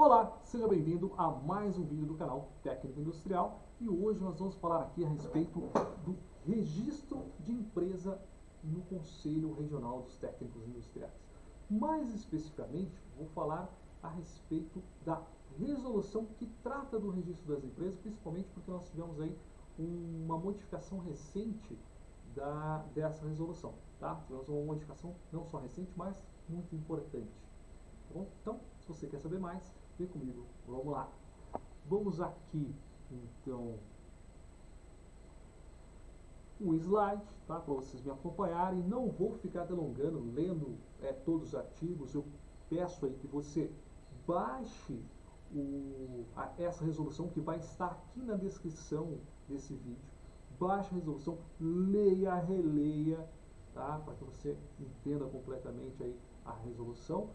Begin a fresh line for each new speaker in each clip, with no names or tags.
Olá, seja bem-vindo a mais um vídeo do canal Técnico Industrial e hoje nós vamos falar aqui a respeito do registro de empresa no Conselho Regional dos Técnicos Industriais. Mais especificamente, vou falar a respeito da resolução que trata do registro das empresas, principalmente porque nós tivemos aí uma modificação recente dessa resolução, tá? Tivemos uma modificação não só recente, mas muito importante. Tá bom? Então, se você quer saber mais, vem comigo, vamos lá. Vamos aqui, então, um slide, tá? Para vocês me acompanharem. Não vou ficar delongando, lendo todos os artigos. Eu peço aí que você baixe essa resolução que vai estar aqui na descrição desse vídeo. Baixe a resolução, leia, releia, tá? Para que você entenda completamente aí a resolução.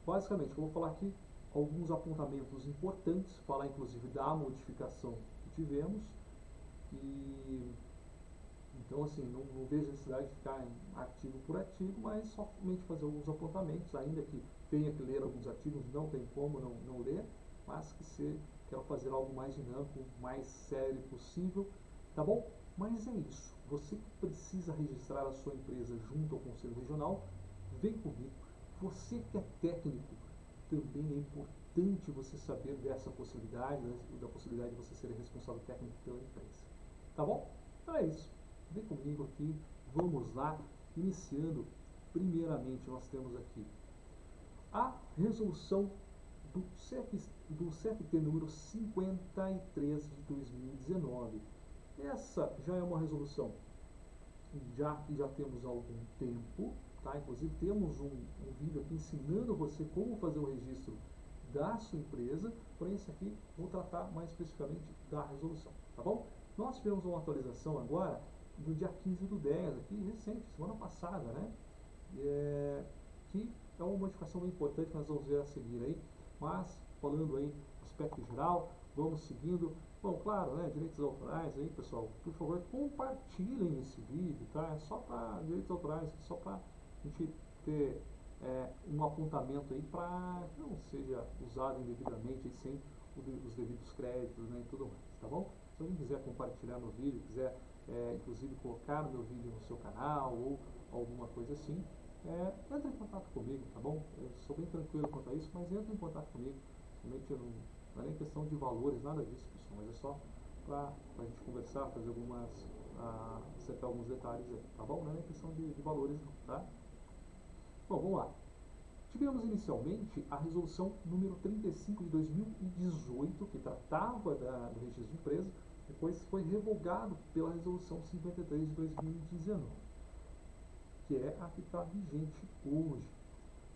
Basicamente, eu vou falar aqui alguns apontamentos importantes, falar inclusive da modificação que tivemos. E então, assim, não vejo necessidade de ficar em artigo por artigo, mas somente fazer alguns apontamentos, ainda que tenha que ler alguns artigos, não tem como não ler, mas quero fazer algo mais dinâmico, mais sério possível, tá bom? Mas é isso. Você que precisa registrar a sua empresa junto ao Conselho Regional, vem comigo. Você que é técnico, também é importante você saber dessa possibilidade, né, da possibilidade de você ser responsável técnico pela empresa. Tá bom? Então é isso. Vem comigo aqui, vamos lá. Iniciando, primeiramente nós temos aqui a resolução do CFT número 53 de 2019. Essa já é uma resolução que já temos há algum tempo, tá? Inclusive temos um vídeo aqui ensinando você como fazer o registro da sua empresa, porém esse aqui vou tratar mais especificamente da resolução, tá bom? Nós tivemos uma atualização agora do dia 15 do 10, aqui recente, semana passada, né? Que é uma modificação bem importante que nós vamos ver a seguir aí, mas falando aí aspecto geral, vamos seguindo. Bom, claro, né, direitos autorais aí, pessoal, por favor, compartilhem esse vídeo, tá? É só para direitos autorais, só para a gente ter um apontamento aí para que não seja usado indevidamente aí, sem os devidos créditos, né, e tudo mais, tá bom? Se alguém quiser compartilhar no vídeo, quiser inclusive colocar o meu vídeo no seu canal ou alguma coisa assim, entre em contato comigo, tá bom? Eu sou bem tranquilo quanto a isso, mas entre em contato comigo. Somente não é nem questão de valores, nada disso, pessoal, mas é só para a gente conversar, fazer acertar alguns detalhes aí, tá bom? Não é nem questão de valores não, tá? Bom, vamos lá. Tivemos inicialmente a resolução número 35 de 2018, que tratava do registro de empresa, depois foi revogado pela resolução 53 de 2019, que é a que está vigente hoje.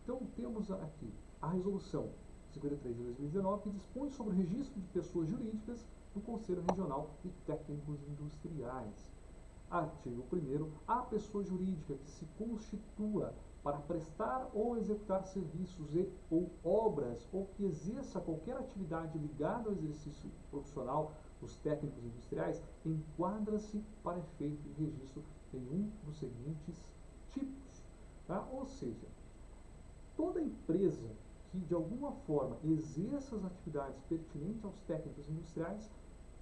Então temos aqui a resolução 53 de 2019, que dispõe sobre o registro de pessoas jurídicas no Conselho Regional de Técnicos Industriais. Artigo 1º. A pessoa jurídica que se constitua para prestar ou executar serviços ou obras ou que exerça qualquer atividade ligada ao exercício profissional dos técnicos industriais enquadra-se para efeito de registro em um dos seguintes tipos. Tá? Ou seja, toda empresa que de alguma forma exerça as atividades pertinentes aos técnicos industriais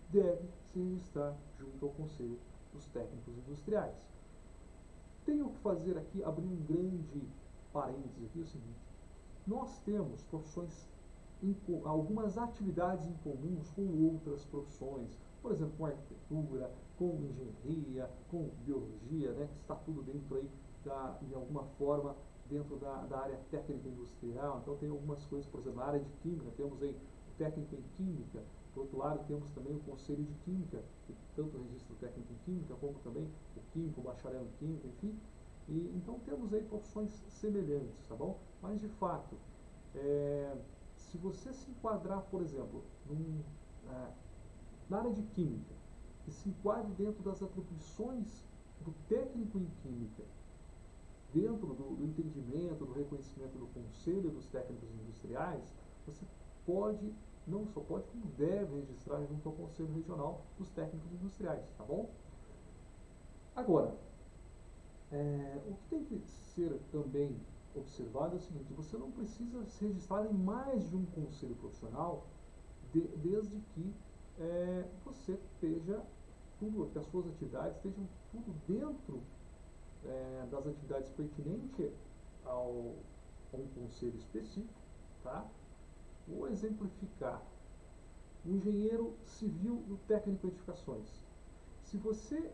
deve se registrar junto ao Conselho dos Técnicos Industriais. Tenho que fazer aqui, abrir um grande parênteses aqui, é o seguinte: nós temos profissões, algumas atividades em comuns com outras profissões, por exemplo, com arquitetura, com engenharia, com biologia, né, que está tudo dentro aí, de alguma forma, dentro da área técnica industrial. Então tem algumas coisas, por exemplo, na área de química, temos aí o técnico em química. Por outro lado, temos também o Conselho de Química, que tanto registra o técnico em Química, como também o químico, o bacharel em Química, enfim. Então temos aí profissões semelhantes, tá bom? Mas de fato, se você se enquadrar, por exemplo, na área de Química, que se enquadre dentro das atribuições do técnico em Química, dentro do entendimento, do reconhecimento do Conselho dos Técnicos Industriais, você pode, não só pode, como deve registrar junto ao Conselho Regional dos Técnicos Industriais, tá bom? Agora, o que tem que ser também observado é o seguinte: você não precisa se registrar em mais de um conselho profissional desde que você esteja tudo, que as suas atividades estejam tudo dentro das atividades pertinentes a um conselho específico, tá? Vou exemplificar. O engenheiro civil e o técnico em edificações. Se você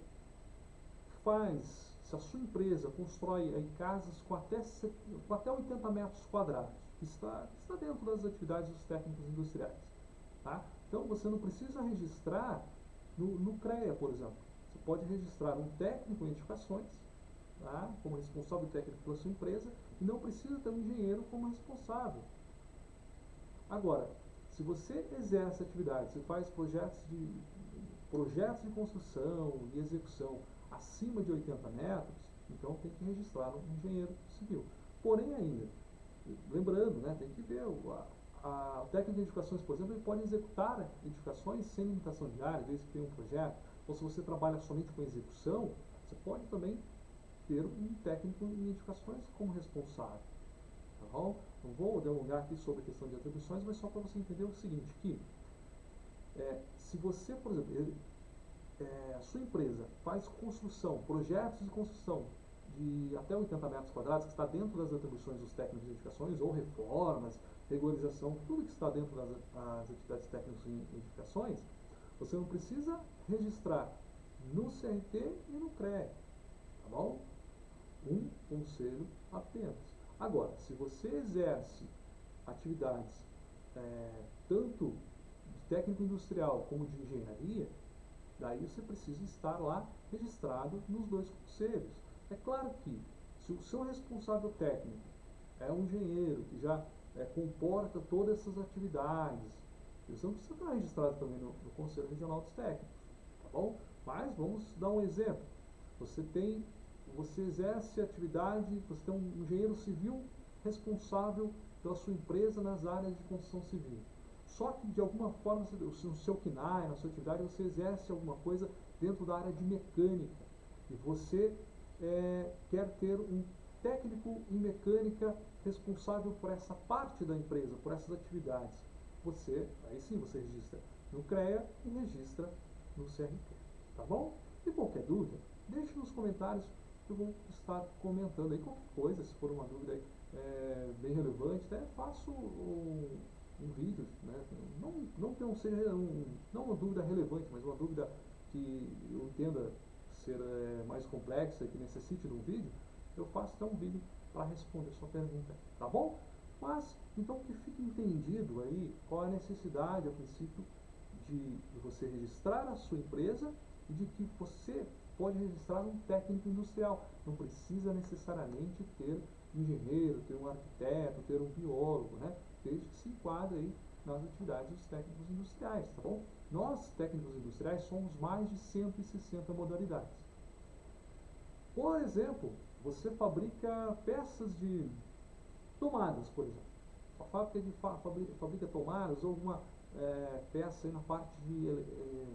se a sua empresa constrói aí casas com até 80 metros quadrados, que está dentro das atividades dos técnicos industriais, tá? Então você não precisa registrar no CREA, por exemplo. Você pode registrar um técnico em edificações, tá? Como responsável técnico pela sua empresa, e não precisa ter um engenheiro como responsável. Agora, se você exerce atividades, você faz projetos de construção e execução acima de 80 metros, então tem que registrar um engenheiro civil. Porém ainda, lembrando, né, tem que ver, o técnico de edificações, por exemplo, ele pode executar edificações sem limitação de área, desde que tenha um projeto. Ou se você trabalha somente com execução, você pode também ter um técnico em edificações como responsável. Tá bom? Não vou delongar aqui sobre a questão de atribuições, mas só para você entender o seguinte, que se você, por exemplo, a sua empresa faz construção, projetos de construção de até 80 metros quadrados, que está dentro das atribuições dos técnicos de edificações, ou reformas, regularização, tudo que está dentro das atividades técnicas em edificações, você não precisa registrar no CRT e no CREA, tá bom? Um conselho apenas. Agora, se você exerce atividades tanto de técnico industrial como de engenharia, daí você precisa estar lá registrado nos dois conselhos. É claro que, se o seu responsável técnico é um engenheiro que já comporta todas essas atividades, você não precisa estar registrado também no Conselho Regional dos Técnicos, tá bom? Mas vamos dar um exemplo. Você exerce atividade, você tem um engenheiro civil responsável pela sua empresa nas áreas de construção civil. Só que, de alguma forma, no seu KNAI, na sua atividade, você exerce alguma coisa dentro da área de mecânica. E você quer ter um técnico em mecânica responsável por essa parte da empresa, por essas atividades. Aí sim, você registra no CREA e registra no CRT. Tá bom? E qualquer dúvida, deixe nos comentários que eu vou estar comentando aí qualquer coisa, se for uma dúvida bem relevante, até faço um vídeo, né? Não que não seja não uma dúvida relevante, mas uma dúvida que eu entenda ser mais complexa e que necessite de um vídeo, eu faço até um vídeo para responder a sua pergunta, tá bom? Mas, então que fique entendido aí qual a necessidade, a princípio, de você registrar a sua empresa e de que você pode registrar um técnico industrial. Não precisa necessariamente ter um engenheiro, ter um arquiteto, ter um biólogo, né? Desde que se enquadre aí nas atividades dos técnicos industriais, tá bom? Nós, técnicos industriais, somos mais de 160 modalidades. Por exemplo, você fabrica peças de tomadas, por exemplo. A fábrica fabrica tomadas ou alguma peça aí na parte de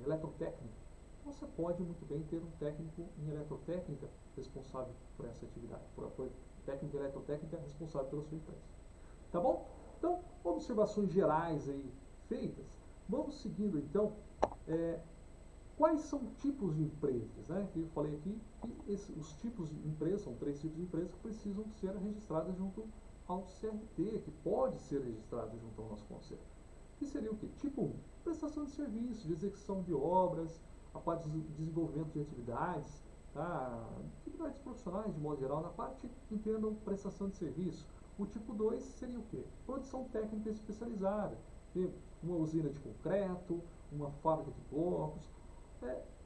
eletrotécnica. Você pode muito bem ter um técnico em eletrotécnica responsável por essa atividade, técnico em eletrotécnica responsável pela sua empresa. Tá bom? Então, observações gerais aí feitas. Vamos seguindo então. Quais são tipos de empresas, né? Eu falei aqui que os tipos de empresas, são 3 tipos de empresas que precisam ser registradas junto ao CRT, que pode ser registrado junto ao nosso conselho. Que seria o quê? Tipo 1, prestação de serviços, de execução de obras, a parte de desenvolvimento de atividades, tá? Atividades profissionais de modo geral, na parte, entendam, prestação de serviço. O tipo 2 seria o quê? Produção técnica especializada, uma usina de concreto, uma fábrica de blocos.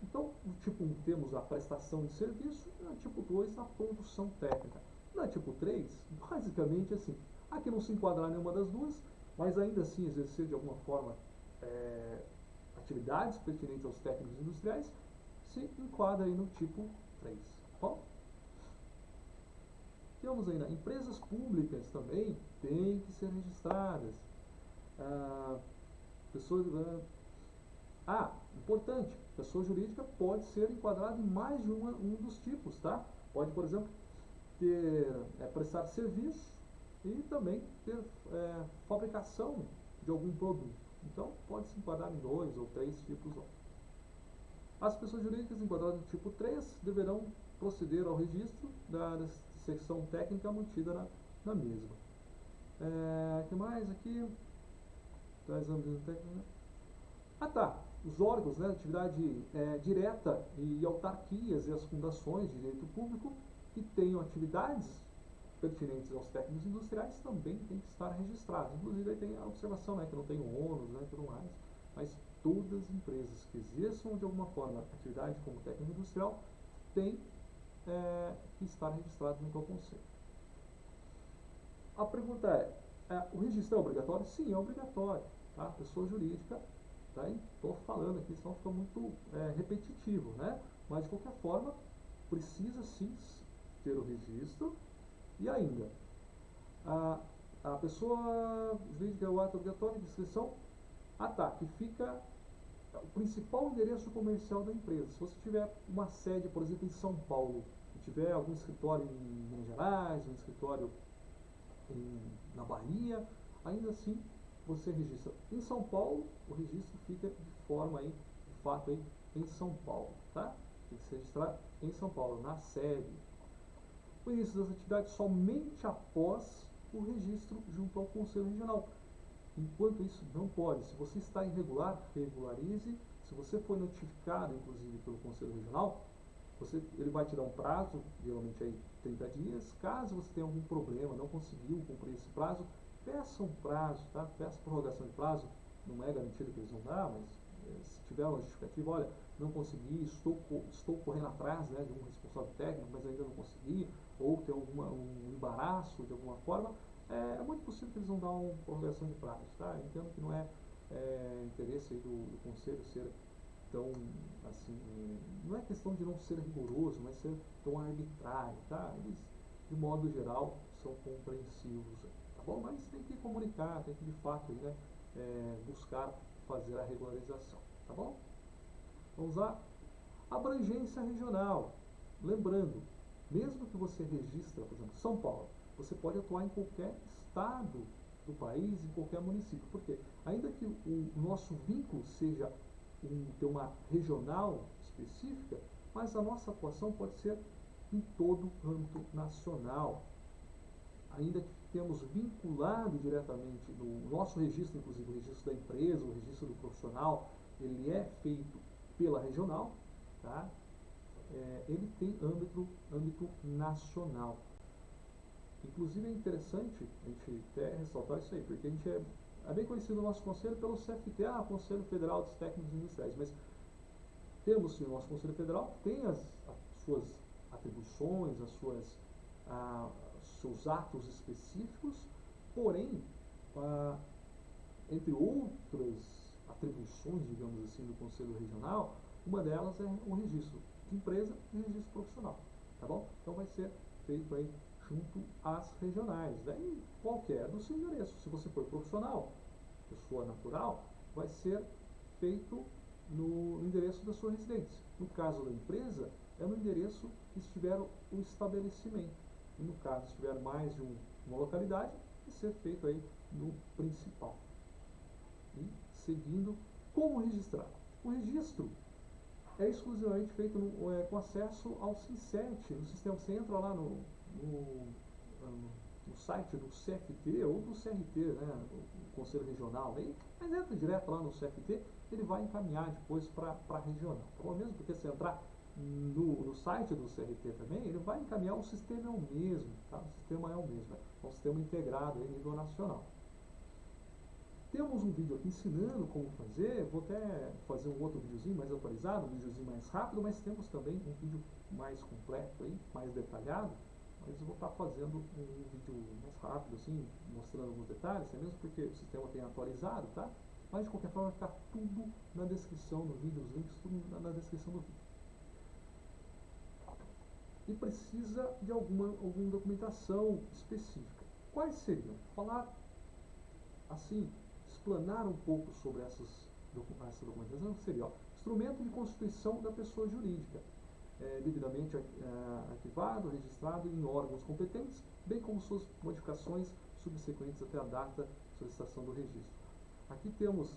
Então, no tipo 1 temos a prestação de serviço, e no tipo 2 a produção técnica. No tipo 3, basicamente assim, aqui não se enquadrar nenhuma das duas, mas ainda assim exercer de alguma forma atividades pertinentes aos técnicos industriais, se enquadra aí no tipo 3. Tá bom? Temos ainda empresas públicas também têm que ser registradas. Importante, pessoa jurídica pode ser enquadrada em mais de um dos tipos, tá? Pode, por exemplo, prestar serviço e também ter fabricação de algum produto. Então, pode se enquadrar em 2 ou 3 tipos. As pessoas jurídicas enquadradas no tipo 3 deverão proceder ao registro da secção técnica mantida na mesma. Que mais aqui? Tá. Os órgãos, né, de atividade direta e autarquias e as fundações de direito público que tenham atividades pertinentes aos técnicos industriais também tem que estar registrados. Inclusive, aí tem a observação, né, que não tem ônus, né, tudo mais. Mas todas as empresas que exerçam de alguma forma atividade como técnico industrial têm que estar registradas no Conselho. A pergunta o registro é obrigatório? Sim, é obrigatório. Tá? Pessoa jurídica, tá? Estou falando aqui, senão fica muito repetitivo, né? Mas de qualquer forma, precisa sim ter o registro. E ainda, a pessoa jurídica é o ato obrigatório de inscrição, que fica o principal endereço comercial da empresa. Se você tiver uma sede, por exemplo, em São Paulo, e tiver algum escritório em Minas Gerais, um escritório na Bahia, ainda assim você registra em São Paulo, o registro fica de forma aí, de fato aí, em São Paulo, tá? Tem que se registrar em São Paulo, na sede. O início das atividades somente após o registro junto ao Conselho Regional. Enquanto isso, não pode. Se você está irregular, regularize. Se você foi notificado, inclusive, pelo Conselho Regional, ele vai te dar um prazo, geralmente aí 30 dias. Caso você tenha algum problema, não conseguiu cumprir esse prazo, peça um prazo, tá? Peça prorrogação de prazo. Não é garantido que eles vão dar, mas se tiver uma justificativa, olha, não consegui, estou correndo atrás, né, de um responsável técnico, mas ainda não consegui, ou tem um embaraço de alguma forma, é muito possível que eles vão dar uma prorrogação de prazo, tá? Eu entendo que não é interesse aí do Conselho ser tão, assim, não é questão de não ser rigoroso, mas ser tão arbitrário, tá? Eles, de modo geral, são compreensivos, tá bom? Mas tem que comunicar, tem que, de fato, aí, né, buscar fazer a regularização, tá bom? Vamos lá. Abrangência regional. Lembrando, mesmo que você registre, por exemplo, São Paulo, você pode atuar em qualquer estado do país, em qualquer município. Por quê? Ainda que o nosso vínculo seja ter uma regional específica, mas a nossa atuação pode ser em todo o âmbito nacional. Ainda que temos vinculado diretamente no nosso registro, inclusive o registro da empresa, o registro do profissional, ele é feito pela regional, tá? Ele tem âmbito nacional. Inclusive é interessante a gente até ressaltar isso aí, porque a gente é bem conhecido o nosso conselho pelo CFT, Conselho Federal dos Técnicos Industriais, mas temos sim o nosso Conselho Federal, tem as suas atribuições, seus atos específicos, porém, entre outras atribuições, digamos assim, do Conselho Regional, uma delas é o registro de empresa e registro profissional, tá bom? Então vai ser feito aí junto às regionais, né? Em qualquer do seu endereço. Se você for profissional, pessoa natural, vai ser feito no endereço da sua residência. No caso da empresa, é no endereço que estiver o estabelecimento. E no caso, se tiver mais de uma localidade, vai ser feito aí no principal. E seguindo, como registrar? O registro é exclusivamente feito com acesso ao SINCET, no sistema. Você entra lá no site do CFT ou do CRT, né, o Conselho Regional, mas entra direto lá no CFT, ele vai encaminhar depois para a regional. Tá bom? Mesmo porque se entrar no site do CRT também, ele vai encaminhar, o sistema é o mesmo, tá? O sistema é o mesmo, é um sistema integrado em nível nacional. Temos um vídeo aqui ensinando como fazer, vou até fazer um outro videozinho mais atualizado, um videozinho mais rápido, mas temos também um vídeo mais completo aí, mais detalhado, mas eu vou estar fazendo um vídeo mais rápido assim, mostrando alguns detalhes, é mesmo porque o sistema tem atualizado, tá? Mas de qualquer forma vai ficar tudo na descrição do vídeo, os links tudo na descrição do vídeo. E precisa de alguma documentação específica. Quais seriam? Falar assim, explanar um pouco sobre essa documentação seria, instrumento de constituição da pessoa jurídica. devidamente arquivado, registrado em órgãos competentes, bem como suas modificações subsequentes até a data de solicitação do registro. Aqui temos,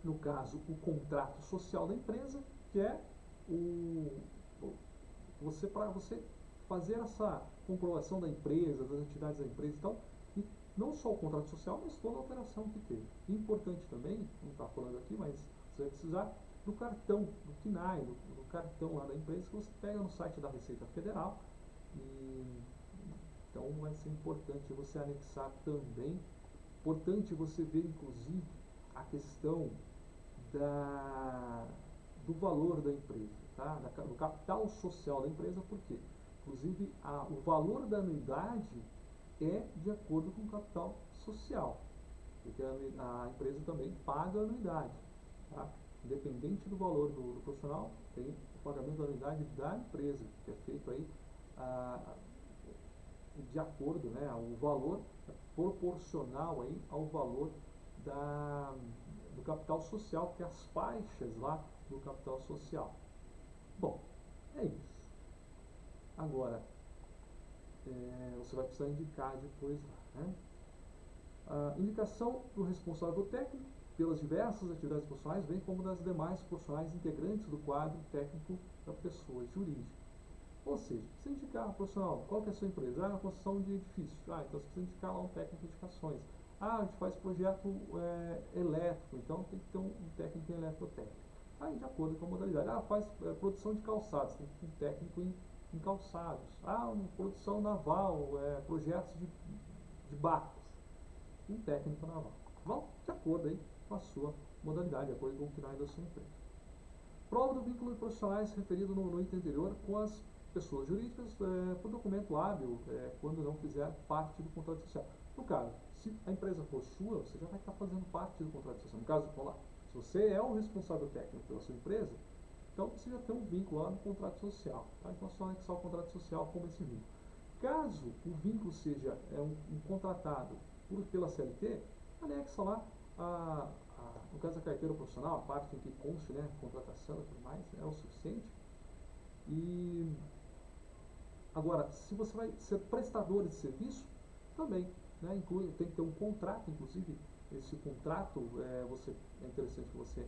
no caso, o contrato social da empresa, que é para você fazer essa comprovação da empresa, das atividades da empresa. Então, e não só o contrato social, mas toda a operação que teve. Importante também, não está falando aqui, mas você vai precisar do cartão, do CNAE, do cartão lá da empresa, que você pega no site da Receita Federal. Então vai ser importante você anexar também. Importante você ver, inclusive, a questão do valor da empresa, tá? Do capital social da empresa, por quê? Inclusive, o valor da anuidade é de acordo com o capital social, porque a empresa também paga a anuidade, tá? Independente do valor do profissional, tem o pagamento da anuidade da empresa, que é feito aí de acordo, né, o valor é proporcional aí ao valor do capital social, que é as faixas lá do capital social. Bom, é isso. Agora, você vai precisar indicar depois lá, né? Indicação do responsável técnico pelas diversas atividades profissionais, bem como das demais profissionais integrantes do quadro técnico da pessoa jurídica. Ou seja, você indicar profissional, qual que é a sua empresa? Construção de edifício. Então você precisa indicar lá um técnico de edificações. A gente faz projeto elétrico, então tem que ter um técnico em eletrotécnica. Aí, de acordo com a modalidade. Faz produção de calçados, tem que ter um técnico em calçados. Uma produção naval, projetos de barcos, um técnico naval. Bom, de acordo aí com a sua modalidade, de acordo com o que da sua empresa. Prova do vínculo de profissionais referido no item anterior com as pessoas jurídicas por documento hábil quando não fizer parte do contrato social. No caso, se a empresa for sua, você já vai estar fazendo parte do contrato social. No caso, vamos lá, se você é o responsável técnico pela sua empresa, então você já tem um vínculo lá no contrato social. Tá? Então é só anexar o contrato social como esse vínculo. Caso o vínculo seja um contratado pela CLT, anexa lá no caso da carteira profissional, a parte em que conste, né, contratação e tudo mais, é o suficiente. E agora, se você vai ser prestador de serviço, também, né, tem que ter um contrato, inclusive, esse contrato, é interessante que você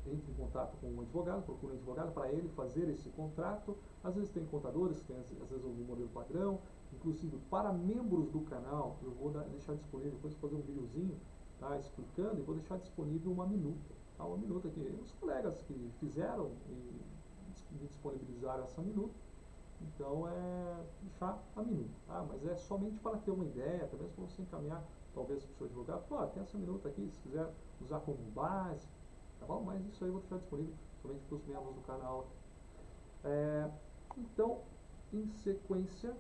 entre em contato com um advogado, procure um advogado para ele fazer esse contrato. Às vezes tem contadores, tem às vezes algum modelo padrão, inclusive para membros do canal, eu vou deixar disponível, depois fazer um videozinho, tá, explicando, e vou deixar disponível uma minuta, tá, uma minuta que os colegas que fizeram e me disponibilizaram essa minuta, então deixar a minuta, tá, mas é somente para ter uma ideia, talvez para você encaminhar, talvez para o seu advogado, tem essa minuta aqui, se quiser usar como base, tá bom? Mas isso aí eu vou deixar disponível somente para os membros do canal. Então, em sequência,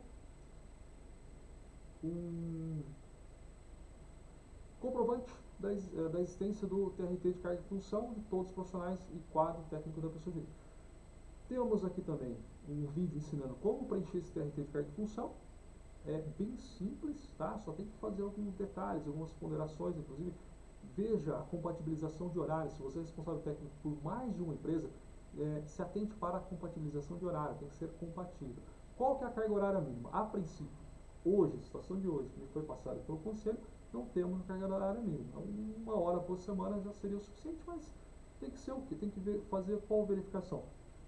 comprovante da existência do TRT de carga e função de todos os profissionais e quadro técnico da pessoa jurídica. Temos aqui também um vídeo ensinando como preencher esse TRT de carga e função. É bem simples, tá? Só tem que fazer alguns detalhes, algumas ponderações, inclusive veja a compatibilização de horários. Se você é responsável técnico por mais de uma empresa, se atente para a compatibilização de horário, tem que ser compatível. Qual que é a carga horária mínima? A princípio, hoje, a situação de hoje, que me foi passada pelo conselho, não temos a carga horária mínima. Então, 1 hora por semana já seria o suficiente, mas tem que ser o quê? Tem que fazer qual verificação?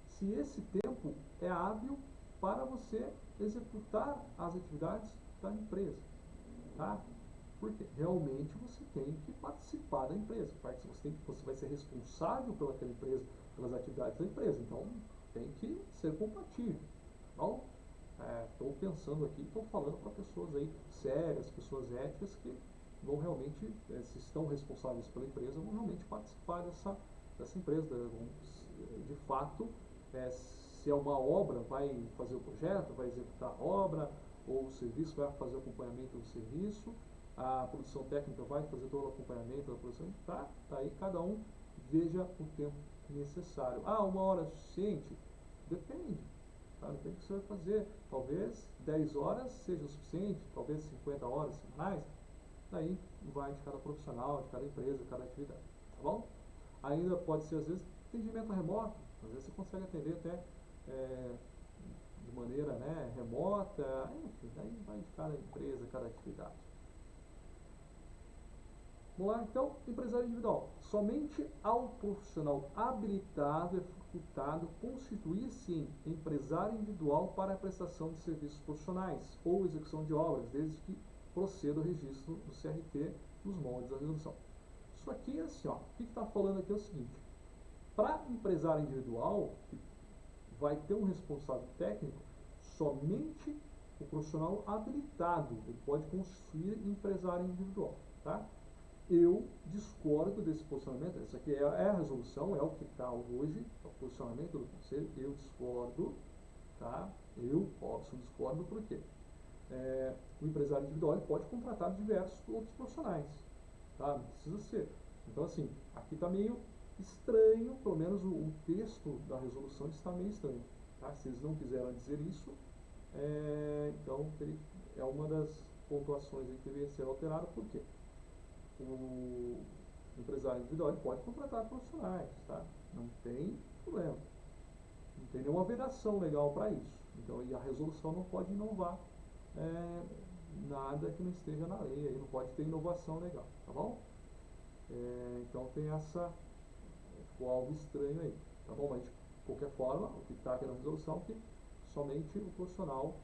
Se esse tempo é hábil para você executar as atividades da empresa, tá? Porque realmente você tem que participar da empresa, você vai ser responsável pelaquela empresa, pelas atividades da empresa, então tem que ser compatível. Então, estou pensando aqui, estou falando para pessoas aí sérias, pessoas éticas que vão realmente, se estão responsáveis pela empresa, vão realmente participar dessa empresa, de fato, se é uma obra, vai fazer o projeto, vai executar a obra, ou o serviço vai fazer o acompanhamento do serviço, a produção técnica vai fazer todo o acompanhamento da produção, tá aí, cada um veja o tempo necessário. 1 hora é suficiente? Depende, tá? Depende do que você vai fazer. Talvez 10 horas seja o suficiente, talvez 50 horas semanais, vai de cada profissional, de cada empresa, de cada atividade, tá bom? Ainda pode ser, às vezes, atendimento remoto, às vezes você consegue atender até de maneira, né, remota, enfim, daí vai de cada empresa, cada atividade. Vamos lá, então, empresário individual. Somente ao profissional habilitado é facultado constituir-se em empresário individual para a prestação de serviços profissionais ou execução de obras, desde que proceda o registro do CRT nos moldes da resolução. Isso aqui é assim, ó, o que está falando aqui é o seguinte: para empresário individual, que vai ter um responsável técnico, somente o profissional habilitado ele pode constituir empresário individual, tá? Eu discordo desse posicionamento. Essa aqui é a resolução, é o que está hoje, é o posicionamento do Conselho. Eu discordo, tá? Eu discordo por quê? O empresário individual ele pode contratar diversos outros profissionais, tá? Não precisa ser. Então, assim, aqui está meio estranho, pelo menos o texto da resolução está meio estranho, tá? Se eles não quiseram dizer isso, então é uma das pontuações aí que deveria ser alterada. Por quê? O empresário individual ele pode contratar profissionais, tá? Não tem problema. Não tem nenhuma vedação legal para isso. Então, e a resolução não pode inovar nada que não esteja na lei, aí não pode ter inovação legal, tá bom? Então tem ficou algo estranho aí, tá bom? Mas de qualquer forma, o que está aqui na resolução é que somente o profissional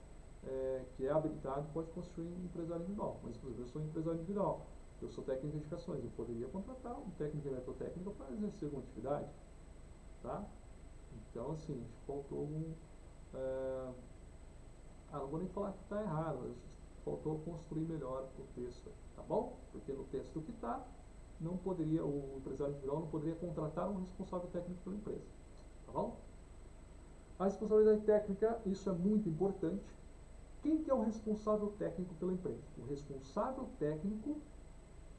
que é habilitado pode constituir um empresário individual. Mas, por exemplo, eu sou um empresário individual. Eu sou técnico de edificações, eu poderia contratar um técnico de eletrotécnica para exercer alguma atividade, tá? Então, assim, faltou não vou nem falar que está errado, faltou construir melhor o texto, tá bom? Porque no texto que está, não poderia, o empresário individual não poderia contratar um responsável técnico pela empresa, tá bom? A responsabilidade técnica, isso é muito importante. Quem que é o responsável técnico pela empresa? O responsável técnico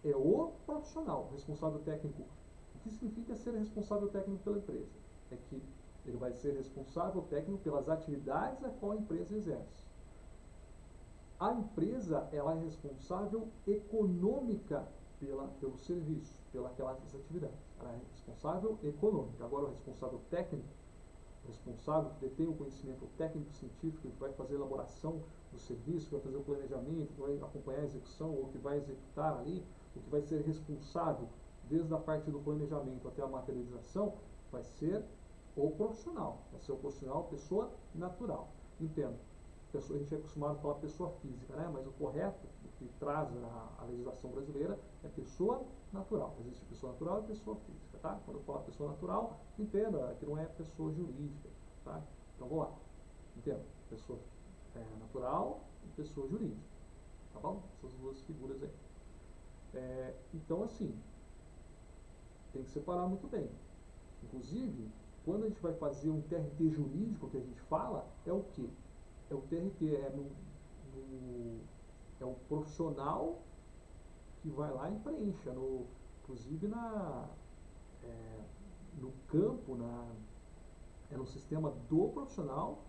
é o profissional. Responsável técnico. O que significa ser responsável técnico pela empresa? É que ele vai ser responsável técnico pelas atividades a qual a empresa exerce. A empresa ela é responsável econômica pelo serviço, pelas atividades. Ela é responsável econômica. Agora, o responsável técnico, o responsável que detém o conhecimento técnico-científico, que vai fazer a elaboração do serviço, que vai fazer o planejamento, que vai acompanhar a execução, ou que vai executar ali, o que vai ser responsável desde a parte do planejamento até a materialização, vai ser o profissional. Vai ser o profissional, pessoa natural. Entenda, a gente é acostumado a falar pessoa física, né? Mas o correto, o que traz a legislação brasileira, é pessoa natural. Existe pessoa natural e pessoa física, tá? Quando eu falo pessoa natural, entenda que não é pessoa jurídica, tá? Então vamos lá. Entenda, pessoa natural e pessoa jurídica, tá bom? Essas duas figuras aí. Então, assim, tem que separar muito bem. Inclusive, quando a gente vai fazer um TRT jurídico, que a gente fala, é o quê? É o TRT, é o profissional que vai lá e preenche, inclusive no campo, no sistema do profissional,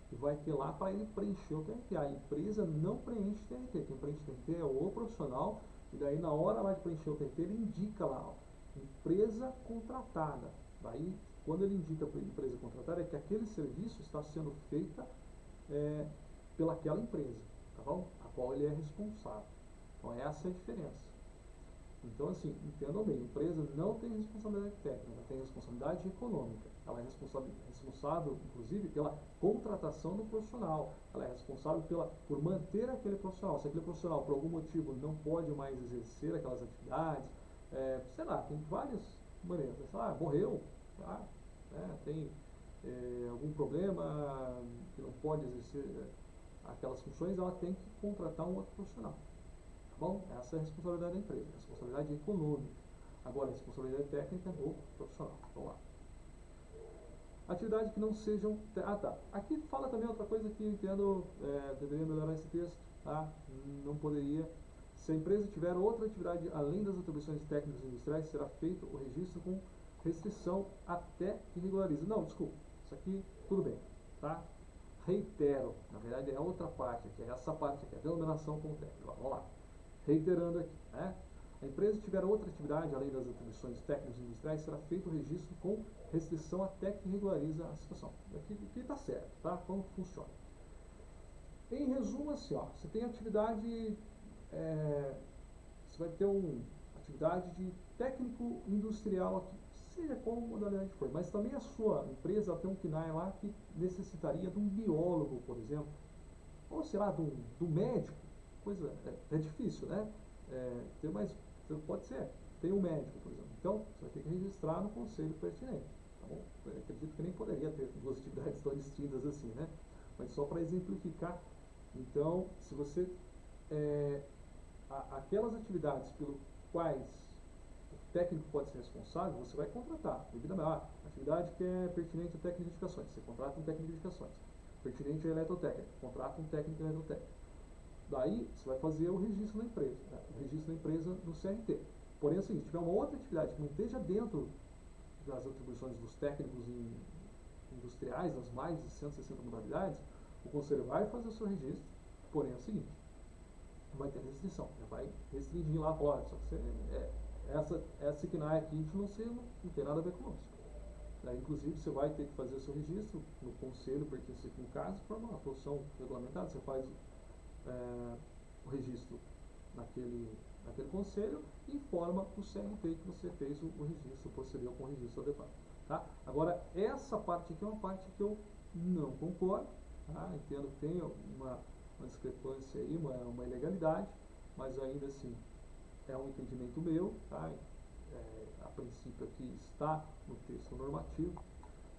que vai ter lá para ele preencher o TRT. A empresa não preenche o TRT, quem preenche o TRT é o profissional, e daí na hora lá de preencher o TRT, ele indica lá, ó, empresa contratada. Daí, quando ele indica para a empresa contratada, é que aquele serviço está sendo feito pelaquela empresa, tá bom? A qual ele é responsável. Então essa é a diferença. Então, assim, entendam bem, a empresa não tem responsabilidade técnica, ela tem responsabilidade econômica. Ela é responsável, inclusive, pela contratação do profissional. Ela é responsável por manter aquele profissional. Se aquele profissional, por algum motivo, não pode mais exercer aquelas atividades, sei lá, tem várias maneiras. Sei lá, morreu, tá? Tem algum problema que não pode exercer aquelas funções, ela tem que contratar um outro profissional. Bom, essa é a responsabilidade da empresa, a responsabilidade econômica. Agora, a responsabilidade técnica é do profissional. Vamos lá. Atividades que não sejam... tá. Aqui fala também outra coisa que entendo, deveria melhorar esse texto, tá? Não poderia... Se a empresa tiver outra atividade além das atribuições técnicas e industriais, será feito o registro com restrição até que regularize. Não, desculpa. Isso aqui, tudo bem, tá? Reitero. Na verdade, é a outra parte aqui. É essa parte aqui, a denominação como técnico. Vamos lá. Reiterando aqui, né? A empresa tiver outra atividade, além das atribuições técnicas industriais, será feito o registro com restrição até que regulariza a situação. Aqui está certo, tá? Como funciona? Em resumo, assim, ó, você tem atividade, você vai ter uma atividade de técnico industrial aqui, seja qual modalidade for, mas também a sua empresa tem um KNAI lá que necessitaria de um biólogo, por exemplo, ou sei lá, de um médico, coisa, é difícil, né? Pode ser, tem um médico, por exemplo, então você vai ter que registrar no conselho pertinente, tá bom? Eu acredito que nem poderia ter duas atividades tão distintas assim, né? Mas só para exemplificar, então, se você, aquelas atividades pelas quais o técnico pode ser responsável, você vai contratar, devidamente, atividade que é pertinente a técnico de edificações, você contrata um técnico de edificações, pertinente a eletrotécnica, contrata um técnico de eletrotécnica. Daí, você vai fazer o registro na empresa, né? O registro da empresa no CRT. Porém, é o seguinte, se tiver uma outra atividade que não esteja dentro das atribuições dos técnicos industriais, das mais de 160 modalidades, o conselho vai fazer o seu registro, porém é o seguinte, vai ter restrição, vai restringir lá fora, só que essa KNAI aqui a gente não tem nada a ver conosco. Daí, inclusive, você vai ter que fazer o seu registro no conselho pertencente no caso, for uma profissão regulamentada, você faz o registro naquele conselho e informa o CRT que você fez o registro, procedeu com o registro adequado. Tá? Agora, essa parte aqui é uma parte que eu não concordo, tá? Entendo que tem uma discrepância aí, uma ilegalidade, mas ainda assim é um entendimento meu, tá? A princípio aqui está no texto normativo,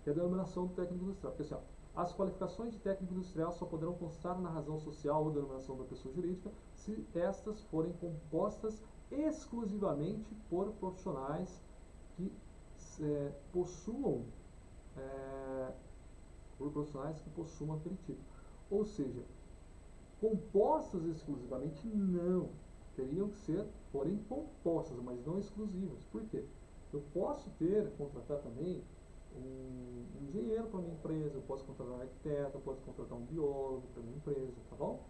que é a denominação do técnico industrial. Porque assim, ó, as qualificações de técnico industrial só poderão constar na razão social ou denominação da pessoa jurídica se estas forem compostas exclusivamente por profissionais que possuam aquele tipo. Ou seja, compostas exclusivamente não. Teriam que ser, porém, compostas, mas não exclusivas. Por quê? Eu posso contratar também um engenheiro para minha empresa, eu posso contratar um arquiteto, eu posso contratar um biólogo para minha empresa, tá bom?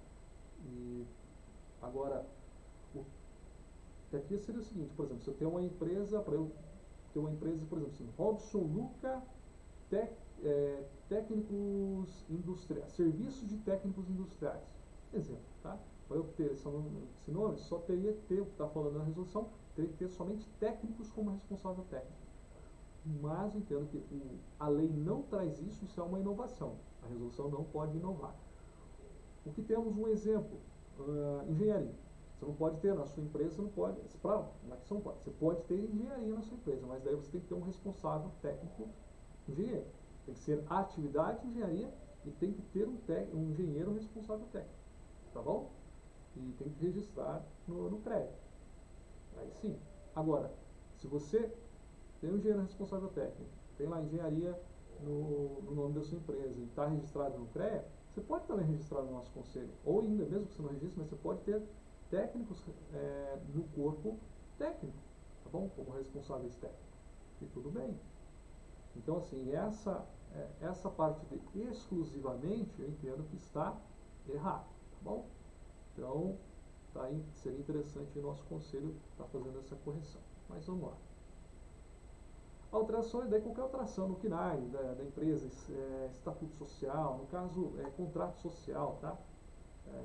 E agora, aqui seria o seguinte, por exemplo, se eu tenho uma empresa, para eu ter uma empresa, por exemplo, assim, Robson Luca Técnicos Industriais, Serviços de Técnicos Industriais, exemplo, tá? Para eu ter esse nome, só teria que ter, o que está falando na resolução, teria que ter somente técnicos como responsável técnico. Mas eu entendo que a lei não traz isso, isso é uma inovação. A resolução não pode inovar. O que temos um exemplo, engenharia. Você não pode ter na sua empresa, você não pode, você pode ter engenharia na sua empresa, mas daí você tem que ter um responsável técnico engenheiro. Tem que ser atividade de engenharia e tem que ter um engenheiro responsável técnico. Tá bom? E tem que registrar no CREA. Aí sim. Agora, se você tem um engenheiro responsável técnico, tem lá engenharia no nome da sua empresa e está registrado no CREA, você pode também registrar no nosso conselho. Ou ainda, mesmo que você não registre, mas você pode ter técnicos no corpo técnico, tá bom? Como responsáveis técnicos. E tudo bem. Então, assim, essa parte de exclusivamente, eu entendo que está errado, tá bom? Então, seria interessante o nosso conselho estar fazendo essa correção. Mas vamos lá. Alterações, daí qualquer alteração no KNAI da empresa, estatuto social, no caso, contrato social, tá?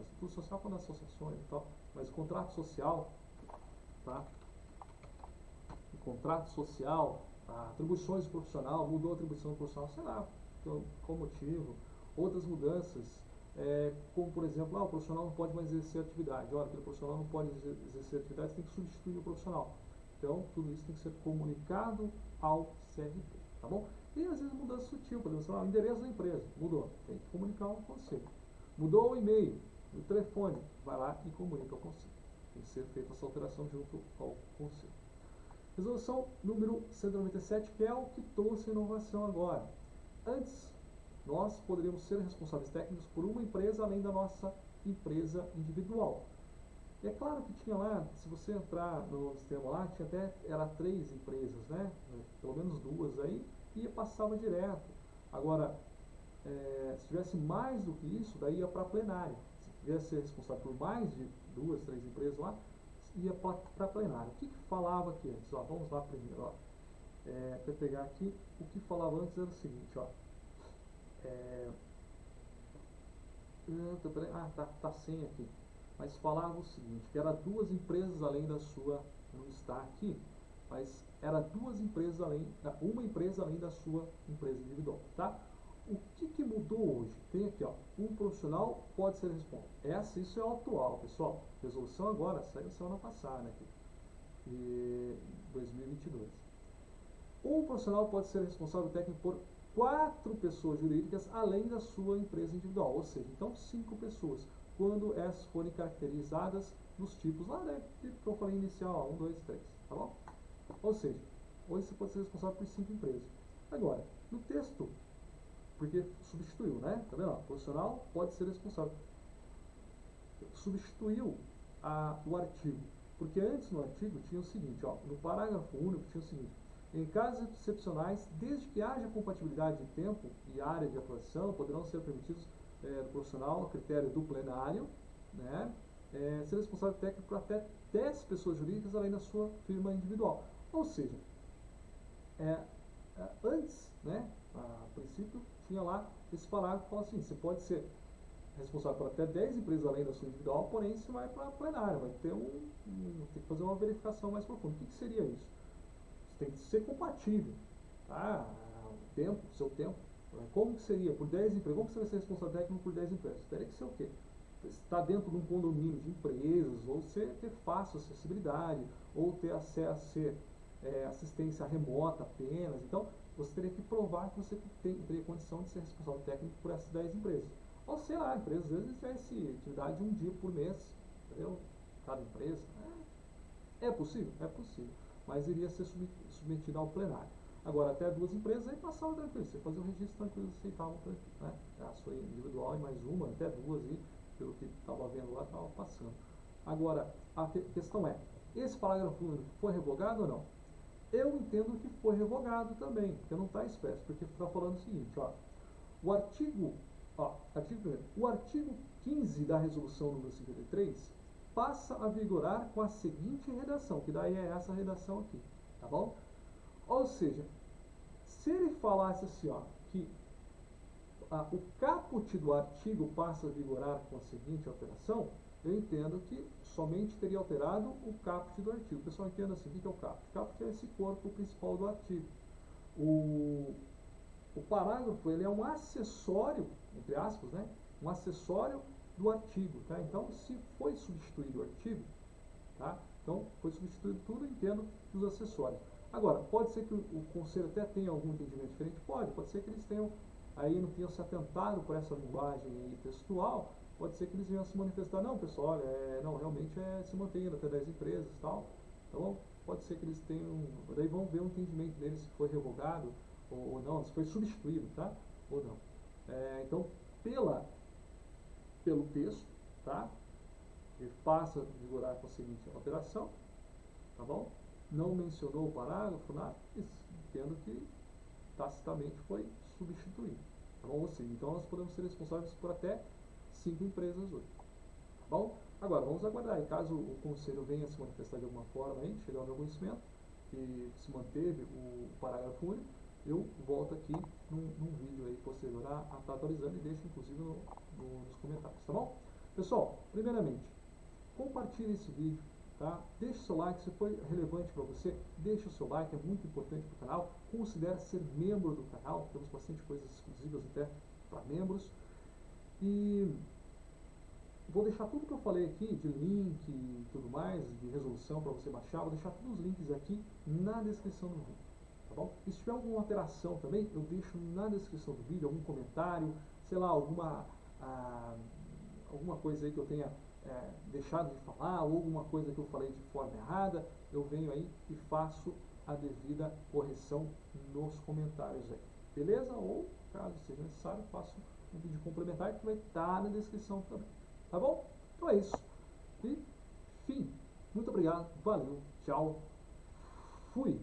Estatuto social quando associações e tal, mas contrato social, tá? Contrato social, atribuições profissional, mudou a atribuição profissional, sei lá, qual motivo, outras mudanças, como por exemplo, o profissional não pode mais exercer atividade, olha, aquele profissional não pode exercer atividade, você tem que substituir o profissional. Então, tudo isso tem que ser comunicado ao CRT, tá bom? E às vezes mudança sutil, por exemplo, o endereço da empresa mudou, tem que comunicar ao conselho. Mudou o e-mail, o telefone, vai lá e comunica ao conselho. Tem que ser feita essa alteração junto ao conselho. Resolução número 197, que é o que trouxe a inovação agora. Antes, nós poderíamos ser responsáveis técnicos por uma empresa além da nossa empresa individual. E é claro que tinha lá, se você entrar no sistema lá, era 3 empresas, né? Pelo menos 2 aí, e passava direto. Agora, se tivesse mais do que isso, daí ia para a plenária. Se tivesse ser responsável por mais de 2, 3 empresas lá, ia para plenário. O que falava aqui antes? Ó, vamos lá primeiro. Ó. Para pegar aqui, o que falava antes era o seguinte, ó. Tá sem aqui. Mas falava o seguinte, que era duas empresas além da sua, não está aqui, mas era duas empresas além, uma empresa além da sua empresa individual, tá? O que mudou hoje? Tem aqui, ó, um profissional pode ser responsável. Isso é o atual, pessoal. Resolução agora, saiu semana passada aqui, de 2022. Um profissional pode ser responsável técnico por 4 pessoas jurídicas além da sua empresa individual, ou seja, então 5 pessoas, quando essas forem caracterizadas nos tipos lá, né, que eu falei inicial, 1, 2, 3, tá bom? Ou seja, hoje você pode ser responsável por 5 empresas. Agora, no texto, porque substituiu, né, tá vendo? O profissional pode ser responsável. Substituiu o artigo, porque antes no artigo tinha o seguinte, ó, no parágrafo único tinha o seguinte: em casos excepcionais, desde que haja compatibilidade de tempo e área de atuação, poderão ser permitidos do profissional, a critério do plenário, né, ser responsável técnico por até 10 pessoas jurídicas além da sua firma individual. Ou seja, antes, né, a princípio, tinha lá esse parágrafo que fala assim, você pode ser responsável por até 10 empresas além da sua individual, porém você vai para a plenária, vai ter tem que fazer uma verificação mais profunda. O que seria isso? Tem que ser compatível, tá? O tempo, o seu tempo. Como que seria? Por 10 empresas. Como que você vai ser responsável técnico por 10 empresas? Teria que ser o quê? Está dentro de um condomínio de empresas, ou você ter fácil acessibilidade, ou ter acesso a ser assistência remota apenas. Então, você teria que provar que você teria condição de ser responsável técnico por essas 10 empresas. Ou sei lá, a empresa às vezes exerce atividade de um dia por mês, entendeu? Cada empresa. É possível? É possível. Mas iria ser submetido ao plenário. Agora, até 2 empresas, aí passava tranquilo. Você fazia o registro tranquilo, aceitava tranquilo, né? A sua individual e mais uma, até 2, e pelo que estava vendo lá, estava passando. Agora, a questão é, esse parágrafo único foi revogado ou não? Eu entendo que foi revogado também, porque não está expresso, porque está falando o seguinte, ó, o artigo 15 da resolução número 53 passa a vigorar com a seguinte redação, que daí é essa redação aqui, tá bom? Ou seja, se ele falasse assim, ó, que o caput do artigo passa a vigorar com a seguinte alteração, eu entendo que somente teria alterado o caput do artigo. O pessoal entenda assim, o que é o caput? O caput é esse corpo principal do artigo. O parágrafo, ele é um acessório, entre aspas, né? Um acessório do artigo, tá? Então, se foi substituído o artigo, tá? Então, foi substituído tudo, entendo, dos acessórios. Agora, pode ser que o conselho até tenha algum entendimento diferente? Pode ser que eles tenham, aí não tenham se atentado por essa linguagem aí textual, pode ser que eles venham se manifestar, não, pessoal, olha, não, realmente se mantém até 10 empresas e tal, então, pode ser que eles tenham, daí vão ver o entendimento deles se foi revogado ou não, se foi substituído, tá? Ou não. Então, pelo texto, tá? Ele passa a vigorar com a seguinte alteração, tá bom? Não mencionou o parágrafo, nada, entendo que tacitamente foi substituído, tá bom? Ou seja, então nós podemos ser responsáveis por até 5 empresas hoje, tá bom? Agora, vamos aguardar, e caso o conselho venha se manifestar de alguma forma aí, chegar ao meu conhecimento, que se manteve o parágrafo único, eu volto aqui num vídeo aí posterior a estar atualizando e deixo inclusive nos comentários, tá bom? Pessoal, primeiramente, compartilhe esse vídeo, tá? Deixe seu like, se foi relevante para você, deixe o seu like, é muito importante para o canal. Considere ser membro do canal, temos bastante coisas exclusivas até para membros. E vou deixar tudo que eu falei aqui, de link e tudo mais, de resolução para você baixar, vou deixar todos os links aqui na descrição do vídeo, tá bom? E se tiver alguma alteração também, eu deixo na descrição do vídeo, algum comentário, sei lá, alguma coisa aí que eu tenha deixado de falar, ou alguma coisa que eu falei de forma errada, eu venho aí e faço a devida correção nos comentários aí, beleza? Ou, caso seja necessário, faço um vídeo complementar que vai estar na descrição também, tá bom? Então é isso. E, fim. Muito obrigado, valeu, tchau, fui!